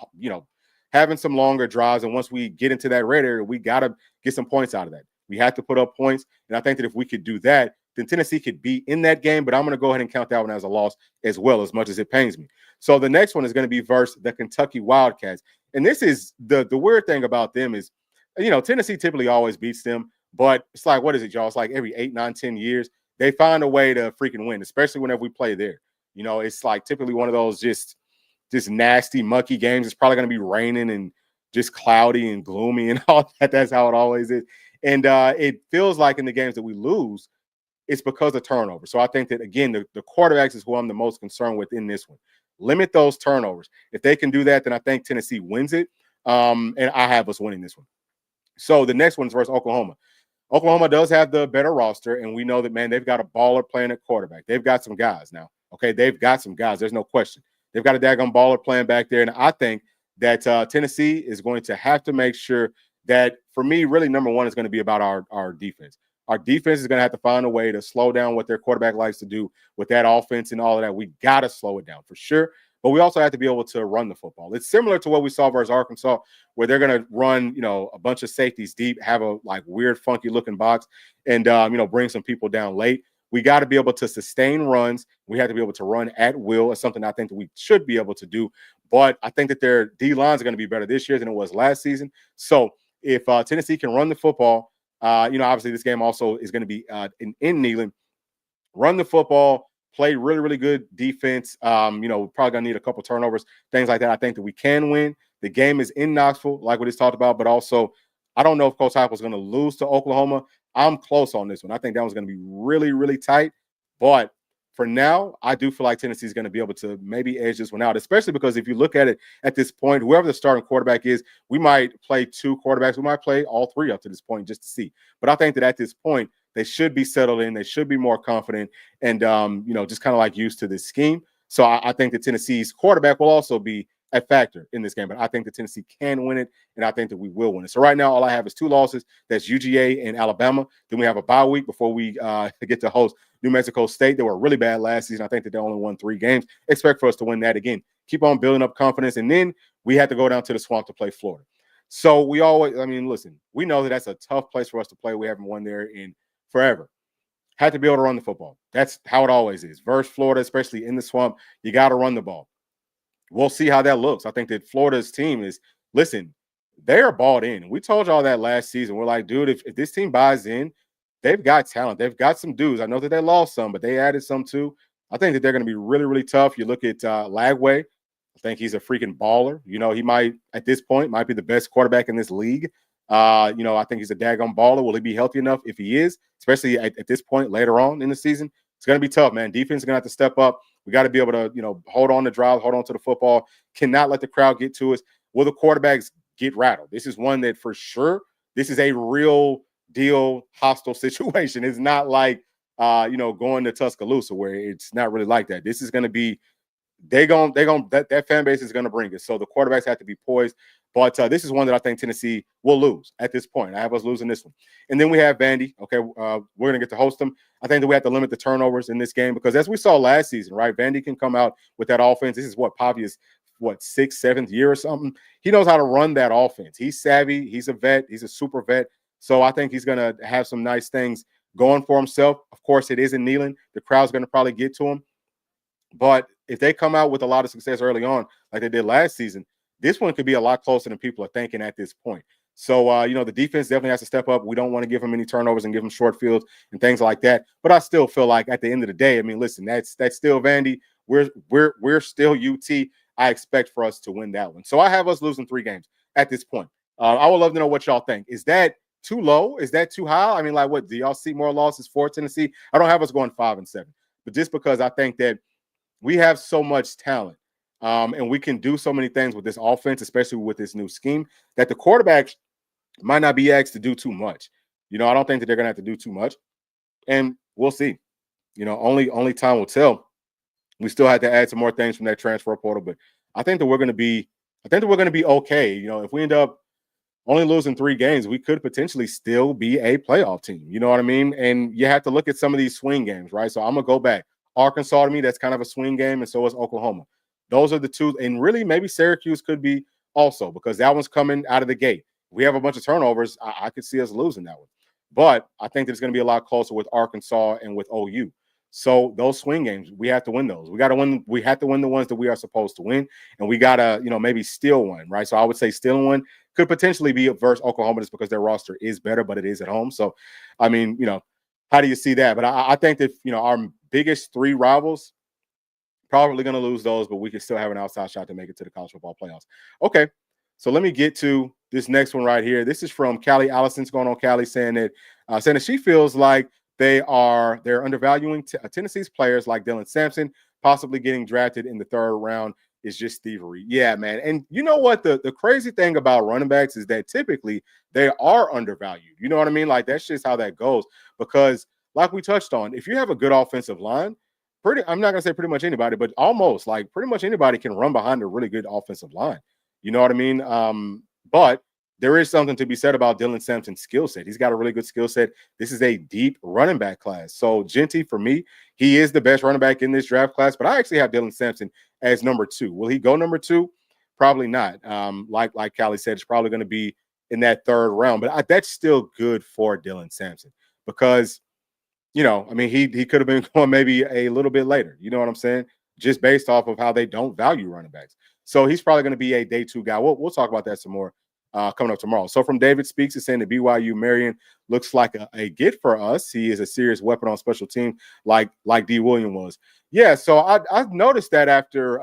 having some longer drives. And once we get into that red area, we got to get some points out of that. We have to put up points. And I think that if we could do that, then Tennessee could be in that game. But I'm going to go ahead and count that one as a loss as well, as much as it pains me. So the next one is going to be versus the Kentucky Wildcats. And this is the weird thing about them is, Tennessee typically always beats them. But it's like, what is it, y'all? It's like every 8, 9, 10 years, they find a way to freaking win, especially whenever we play there. It's like typically one of those just nasty, mucky games. It's probably going to be raining and just cloudy and gloomy and all that. That's how it always is. And it feels like in the games that we lose, it's because of turnover. So I think that, again, the quarterbacks is who I'm the most concerned with in this one. Limit those turnovers. If they can do that, then I think Tennessee wins it. And I have us winning this one. So the next one is versus Oklahoma. Oklahoma does have the better roster, and we know that, man, they've got a baller playing at quarterback. They've got some guys now. Okay, they've got some guys. There's no question. They've got a daggone baller playing back there, and I think that Tennessee is going to have to make sure that, for me, really number one is going to be about our defense. Our defense is going to have to find a way to slow down what their quarterback likes to do with that offense and all of that. We got to slow it down for sure. But we also have to be able to run the football. It's similar to what we saw versus Arkansas, where they're going to run, a bunch of safeties deep, have a weird, funky looking box, and bring some people down late. We got to be able to sustain runs. We have to be able to run at will. It's something I think that we should be able to do. But I think that their D lines are going to be better this year than it was last season. So if Tennessee can run the football, obviously this game also is going to be in Neyland. Run the football, play really, really good defense. We're probably going to need a couple turnovers, things like that. I think that we can win. The game is in Knoxville, like what he's talked about, but also I don't know if Coach Heupel is going to lose to Oklahoma. I'm close on this one. I think that one's going to be really, really tight. But for now, I do feel like Tennessee is going to be able to maybe edge this one out, especially because if you look at it at this point, whoever the starting quarterback is, we might play 2 quarterbacks. We might play all 3 up to this point just to see. But I think that at this point, they should be settled in. They should be more confident and, just kind of like used to this scheme. So I think that Tennessee's quarterback will also be a factor in this game. But I think that Tennessee can win it, and I think that we will win it. So right now, all I have is 2 losses. That's UGA and Alabama. Then we have a bye week before we get to host New Mexico State. They were really bad last season. I think that they only won 3 games. Expect for us to win that again. Keep on building up confidence. And then we had to go down to the Swamp to play Florida. So listen, we know that that's a tough place for us to play. We haven't won there in forever. Had to be able to run the football. That's how it always is. Versus Florida, especially in the Swamp, you got to run the ball. We'll see how that looks. I think that Florida's team is, listen, they are bought in. We told y'all that last season. We're like, dude, if this team buys in, they've got talent. They've got some dudes. I know that they lost some, but they added some too. I think that they're going to be really, really tough. You look at Lagway. I think he's a freaking baller. He might, at this point, might be the best quarterback in this league. I think he's a daggone baller. Will he be healthy enough? If he is, especially at this point later on in the season, it's going to be tough, man. Defense is going to have to step up. We got to be able to, hold on to drive, hold on to the football. Cannot let the crowd get to us. Will the quarterbacks get rattled? This is one that for sure, this is a real deal hostile situation. It's not like, going to Tuscaloosa where it's not really like that. This is going to be, that fan base is going to bring it. So the quarterbacks have to be poised. But this is one that I think Tennessee will lose at this point. I have us losing this one. And then we have Vandy. Okay, we're going to get to host them. I think that we have to limit the turnovers in this game because as we saw last season, right, Vandy can come out with that offense. This is Pavia's 6th, 7th year or something. He knows how to run that offense. He's savvy. He's a vet. He's a super vet. So I think he's going to have some nice things going for himself. Of course, it is in Neyland. The crowd's going to probably get to him. But if they come out with a lot of success early on, like they did last season, this one could be a lot closer than people are thinking at this point. So, the defense definitely has to step up. We don't want to give them any turnovers and give them short fields and things like that. But I still feel like at the end of the day, listen, that's still Vandy. We're still UT. I expect for us to win that one. So I have us losing 3 games at this point. I would love to know what y'all think. Is that too low? Is that too high? What do y'all see more losses for Tennessee? I don't have us going 5-7, but just because I think that we have so much talent. And we can do so many things with this offense, especially with this new scheme, that the quarterbacks might not be asked to do too much. I don't think that they're going to have to do too much, and we'll see. Only time will tell. We still had to add some more things from that transfer portal, but I think that we're going to be, I think that we're going to be okay. If we end up only losing 3 games, we could potentially still be a playoff team. You know what I mean? And you have to look at some of these swing games, right? So I'm gonna go back. Arkansas to me, that's kind of a swing game, and so is Oklahoma. Those are the two, and really maybe Syracuse could be also because that one's coming out of the gate. We have a bunch of turnovers. I could see us losing that one, but I think that it's going to be a lot closer with Arkansas and with OU. So those swing games, we have to win those. We got to win. We have to win the ones that we are supposed to win, and we gotta, maybe steal one, right? So I would say stealing one could potentially be versus Oklahoma just because their roster is better, but it is at home. So, I mean, how do you see that? But I think that our biggest 3 rivals probably going to lose those, but we can still have an outside shot to make it to the college football playoffs. Okay, so let me get to this next one right here. This is from Callie Allison's going on Callie saying that she feels like they're undervaluing Tennessee's players like Dylan Sampson, possibly getting drafted in the 3rd round is just thievery. Yeah, man. And you know what? The crazy thing about running backs is that typically they are undervalued. You know what I mean? Like that's just how that goes. Because like we touched on, if you have a good offensive line, I'm not gonna say pretty much anybody, but almost like pretty much anybody can run behind a really good offensive line. You know what I mean? But there is something to be said about Dylan Sampson's skill set. He's got a really good skill set. This is a deep running back class. So Genty, for me, he is the best running back in this draft class, but I actually have Dylan Sampson as number 2. Will he go number 2? Probably not. Like Callie said, it's probably going to be in that 3rd round, but that's still good for Dylan Sampson because, I mean, he could have been going maybe a little bit later. You know what I'm saying? Just based off of how they don't value running backs. So he's probably going to be a day 2 guy. We'll talk about that some more coming up tomorrow. So from David Speaks is saying that BYU Marion looks like a get for us. He is a serious weapon on special team like D. William was. Yeah, so I've noticed that after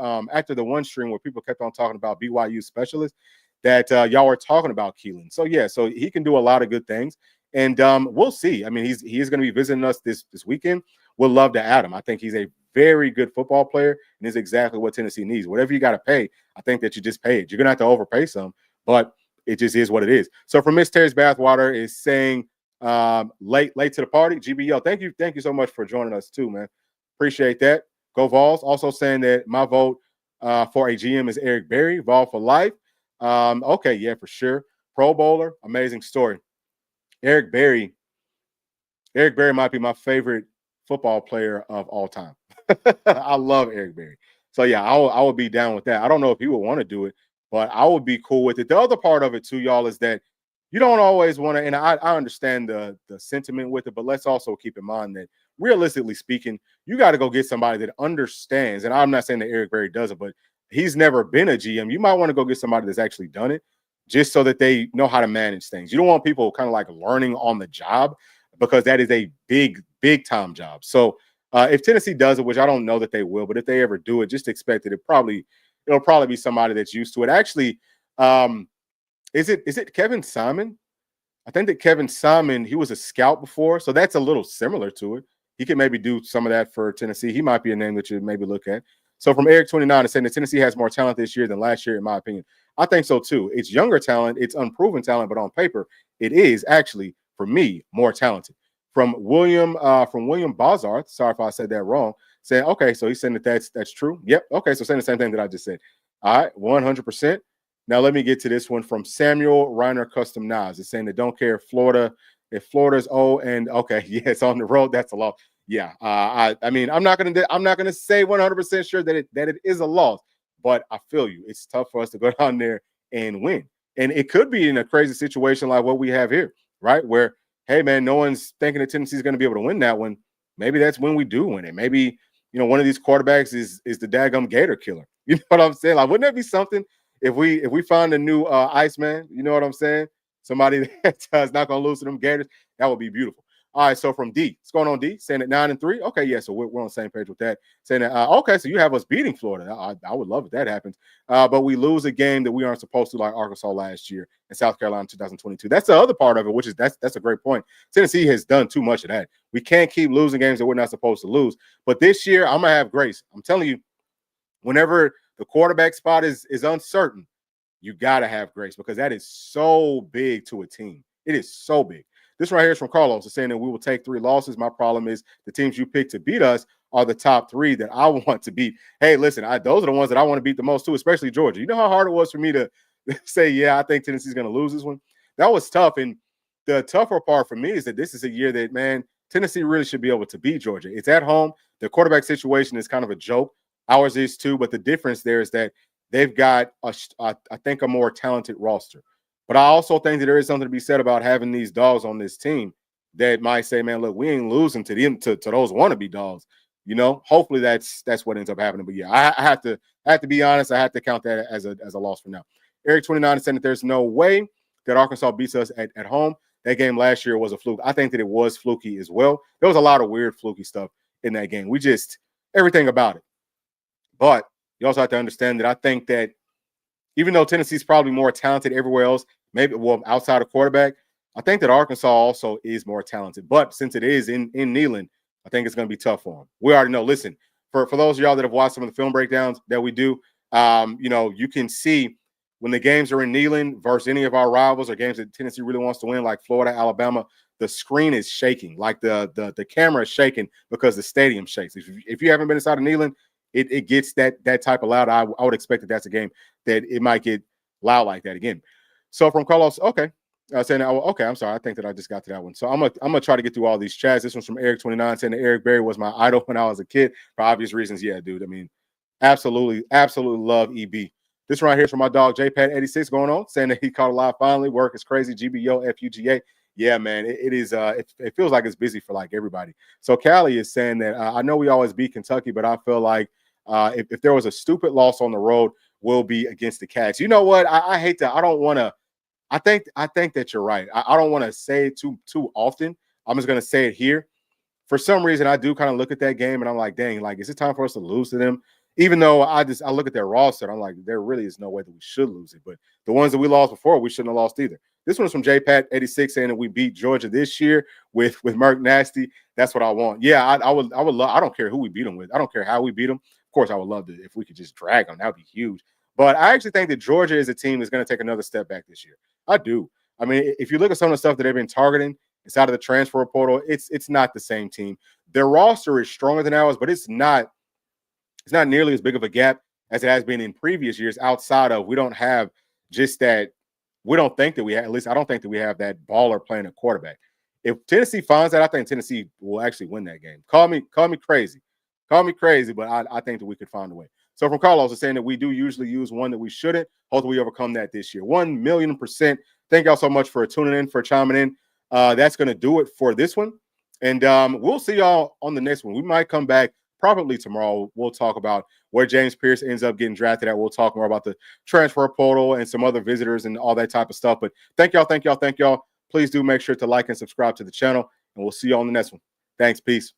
the one stream where people kept on talking about BYU specialists that y'all were talking about Keelan. So yeah, so he can do a lot of good things. And we'll see. I mean, he is going to be visiting us this weekend. We'll love to add him. I think he's a very good football player and is exactly what Tennessee needs. Whatever you got to pay, I think that you just pay it. You're going to have to overpay some, but it just is what it is. So from Miss Terry's Bathwater is saying late to the party. GBO, thank you so much for joining us too, man. Appreciate that. Go Vols. Also saying that my vote for a GM is Eric Berry, Vol for life. Okay, yeah, for sure. Pro Bowler, amazing story. Eric Berry might be my favorite football player of all time. I love Eric Berry. So yeah, I would be down with that. I don't know if he would want to do it, but I would be cool with it. The other part of it too, y'all, is that you don't always want to, and I understand the sentiment with it, but let's also keep in mind that realistically speaking, you got to go get somebody that understands. And I'm not saying that Eric Berry doesn't, but he's never been a GM. You might want to go get somebody that's actually done it just so that they know how to manage things. You don't want people kind of like learning on the job because that is a big time job. So if Tennessee does it, which I don't know that they will, but if they ever do it, just expect it. It'll probably be somebody that's used to it. Actually, is it Kevin Simon? I think that Kevin Simon, he was a scout before, so that's a little similar to it. He can maybe do some of that for Tennessee. He might be a name that you maybe look at. So from Eric 29 is saying that Tennessee has more talent this year than last year, in my opinion. I think so too. It's younger talent, it's unproven talent, but on paper, it is actually, for me, more talented. From William Bozarth, sorry if I said that wrong, saying, okay, so he's saying that that's true. Yep. Okay, so saying the same thing that I just said. All right, 100%. Now let me get to this one from Samuel Reiner Custom Knives. It's saying that don't care if Florida's and okay, yeah, it's on the road. That's a loss. Yeah, I mean, I'm not gonna say 100% sure that it is a loss, but I feel you. It's tough for us to go down there and win, and it could be in a crazy situation like what we have here, right? Where hey, man, no one's thinking that Tennessee's going to be able to win that one. Maybe that's when we do win it. Maybe one of these quarterbacks is the daggum Gator killer. You know what I'm saying? Like, wouldn't that be something if we find a new Iceman? You know what I'm saying? Somebody that's not going to lose to them Gators. That would be beautiful. All right, so from D, what's going on, D? Saying at 9-3. Okay, yeah, so we're on the same page with that. Saying that, okay, so you have us beating Florida. I would love if that happens. But we lose a game that we aren't supposed to, like Arkansas last year and South Carolina 2022. That's the other part of it, which is that's a great point. Tennessee has done too much of that. We can't keep losing games that we're not supposed to lose. But this year, I'm gonna have grace. I'm telling you, whenever the quarterback spot is uncertain, you gotta have grace because that is so big to a team. It is so big. This right here is from Carlos. It's saying that we will take 3 losses. My problem is the teams you pick to beat us are the top 3 that I want to beat. Hey, listen, those are the ones that I want to beat the most too, especially Georgia. You know how hard it was for me to say, yeah, I think Tennessee's going to lose this one? That was tough. And the tougher part for me is that this is a year that, man, Tennessee really should be able to beat Georgia. It's at home. The quarterback situation is kind of a joke. Ours is too, but the difference there is that they've got, I think, a more talented roster. But I also think that there is something to be said about having these dogs on this team that might say, man, look, we ain't losing to them to those wannabe dogs. You know, hopefully that's what ends up happening. But yeah, I have to be honest. I have to count that as a loss for now. Eric 29 is saying that there's no way that Arkansas beats us at home. That game last year was a fluke. I think that it was fluky as well. There was a lot of weird fluky stuff in that game. Everything about it. But you also have to understand that I think that even though Tennessee's probably more talented everywhere else, maybe outside of quarterback, I think that Arkansas also is more talented. But since it is in Neyland, I think it's going to be tough for them. We already know. Listen, for those of y'all that have watched some of the film breakdowns that we do, you can see when the games are in Neyland versus any of our rivals or games that Tennessee really wants to win, like Florida, Alabama, the screen is shaking, like the camera is shaking because the stadium shakes. If you haven't been inside of Neyland, it gets that type of loud. I would expect that that's a game that it might get loud like that again. So from Carlos, okay. Saying, okay, I'm sorry. I think that I just got to that one. So I'm gonna try to get through all these chats. This one's from Eric 29 saying that Eric Berry was my idol when I was a kid for obvious reasons. Yeah, dude. I mean, absolutely love EB. This right here is from my dog JPad86 going on saying that he caught a live finally. Work is crazy. GBO FUGA. Yeah, man, it is. It feels like it's busy for like everybody. So Callie is saying that I know we always beat Kentucky, but I feel like if there was a stupid loss on the road, we'll be against the Cats. You know what? I hate that. I don't want to. I think that you're right. I don't want to say it too often. I'm just going to say it here. For some reason, I do kind of look at that game and I'm like, dang, like, is it time for us to lose to them? Even though I look at their roster, I'm like, there really is no way that we should lose it. But the ones that we lost before, we shouldn't have lost either. This one's from JPat86 saying that we beat Georgia this year with Merk Nasty. That's what I want. Yeah, I would love. I don't care who we beat them with. I don't care how we beat them. Of course, I would love to if we could just drag them. That would be huge. But I actually think that Georgia is a team that's going to take another step back this year. I do. I mean, if you look at some of the stuff that they've been targeting inside of the transfer portal, it's not the same team. Their roster is stronger than ours, but it's not nearly as big of a gap as it has been in previous years. Outside of we don't have just that. We don't think that we have. At least I don't think that we have that baller playing a quarterback. If Tennessee finds that, I think Tennessee will actually win that game. Call me crazy. Call me crazy, but I think that we could find a way. So from Carlos is saying that we do usually use one that we shouldn't. Hopefully we overcome that this year. 1,000,000%. Thank y'all so much for tuning in, for chiming in. That's going to do it for this one. And we'll see y'all on the next one. We might come back probably tomorrow. We'll talk about where James Pierce ends up getting drafted at. We'll talk more about the transfer portal and some other visitors and all that type of stuff. But thank y'all. Please do make sure to like and subscribe to the channel. And we'll see you on the next one. Thanks. Peace.